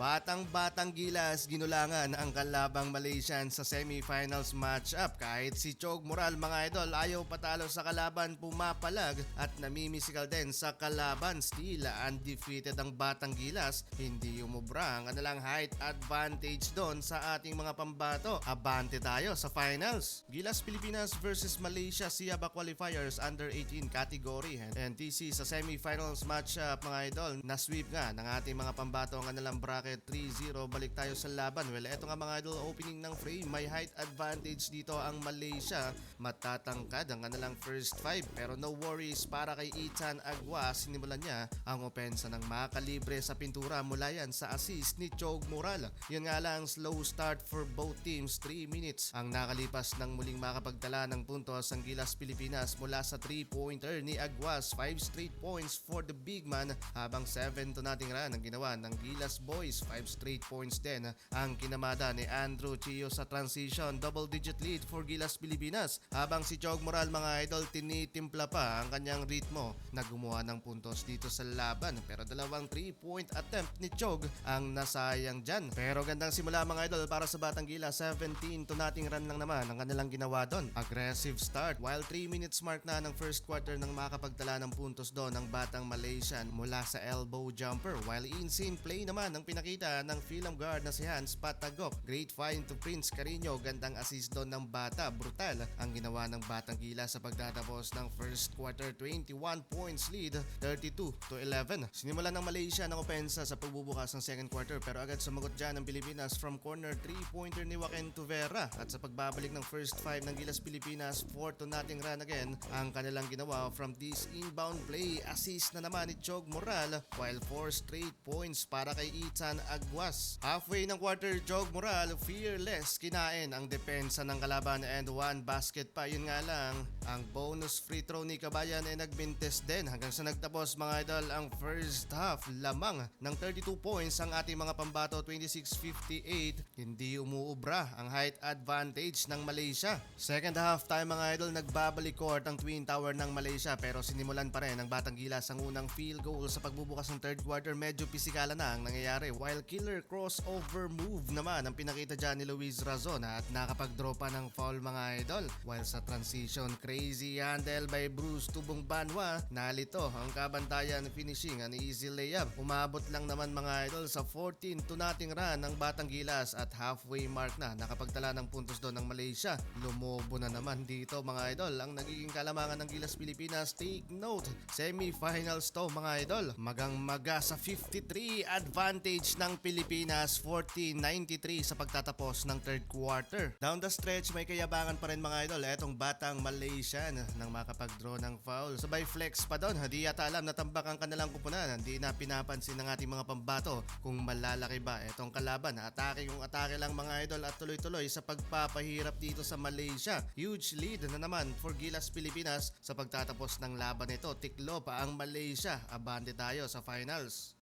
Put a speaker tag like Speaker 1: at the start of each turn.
Speaker 1: Batang-batang Gilas ginulangan ang kalabang Malaysian sa semifinals matchup. Kahit si Chog Moral mga idol ayaw patalo sa kalaban, pumapalag at namimisikal din sa kalaban. Still undefeated ang Batang Gilas, hindi umubra ang kanilang height advantage doon sa ating mga pambato. Abante tayo sa finals. Gilas Pilipinas versus Malaysia SIABA qualifiers under 18 category. NTC sa semifinals matchup mga idol, na-sweep nga ng ating mga pambato ang kanilang bracket 3-0. Balik tayo sa laban. Well, eto nga mga idol, opening ng frame. May height advantage dito ang Malaysia. Matatangkad ang kanilang first 5. Pero no worries para kay Ethan Agua. Sinimulan niya ang opensa ng makalibre sa pintura mula yan sa assist ni Chog Moral. Yun nga lang, slow start for both teams. 3 minutes ang nakalipas ng muling makapagtala ng puntos ang Gilas Pilipinas mula sa 3-pointer ni Aguas. 5 straight points for the big man, habang 7 to nothing run ang ginawa ng Gilas Boys. 5 straight points din ang kinamada ni Andrew Chio sa transition. Double digit lead for Gilas Pilipinas, habang si Chog Moral mga idol tinitimpla pa ang kanyang ritmo na gumawa ng puntos dito sa laban. Pero dalawang 3-point attempt ni Chog ang nasayang dyan. Pero gandang simula mga idol para sa Batang Gilas. 17 to nothing run lang naman ang kanilang ginawa doon. Aggressive start, while 3 minutes mark na ng first quarter nang makapagtala ng puntos doon ang Batang Malaysian mula sa elbow jumper, while insane play naman ang pinakita ng film guard na si Hans Patagop. Great find to Prince Carino, gandang assist doon ng bata. Brutal ang ginawa ng Batang Gilas sa pagtatapos ng first quarter. 21 points lead, 32 to 11. Sinimulan ng Malaysia ng opensa sa pagbubukas ng second quarter, pero agad sumagot dyan ng Pilipinas from corner 3-pointer ni Joaquin Tuvera. At sa pagbabalik ng first 5 ng Gilas Pilipinas, 4 to nothing run again ang kanilang ginawa from this inbound play. Assist na naman ni Chog Moral, while 4 straight points para kay Ethan Aguas. Halfway ng quarter, Chog Moral fearless kinain ang depensa ng kalaban and 1 basket pa. Yun nga lang, ang bonus free throw ni Kabayan ay nagbintes din hanggang sa nagtapos mga idol ang first half. Lamang ng 32 points ang ating mga pambato, 26-58. Hindi umuubra ang height advantage ng Malaysia. Second half time mga idol, nagbabalik court ang Twin Tower ng Malaysia, pero sinimulan pa rin ng Batang Gilas ang unang field goal sa pagbubukas ng third quarter. Medyo pisikala na ang nangyayari, while killer crossover move naman ang pinakita dyan ni Luis Razon at nakapag-draw pa ng foul mga idol. While sa transition, crazy handle by Bruce Tubong Banwa, nalito ang kabantayan, finishing an easy layup. Umabot lang naman mga idol sa 14 to nothing run ng Batang Gilas at halfway mark na nakapagtala ng puntos doon ng Malaysia. Lumobo na naman dito mga idol ang nagiging kalamangan ng Gilas Pilipinas. Take note, semifinals to mga idol. Magang-maga sa 53 advantage ng Pilipinas, 40-93 sa pagtatapos ng third quarter. Down the stretch, may kayabangan pa rin mga idol etong Batang Malaysian nang makapag-draw ng foul. Sabay flex pa doon, hindi yata alam na tambak ang kanilang kupunan. Hindi na pinapansin ng ating mga pambato kung malalaki ba etong kalaban. Atake kung atake lang mga idol at tuloy-tuloy sa pagpapahirap dito sa Malaysia. Huge lead na naman for Gilas Pilipinas sa pagtatapos ng laban nito. Tiklo pa ang Malaysia. Abante tayo sa finals.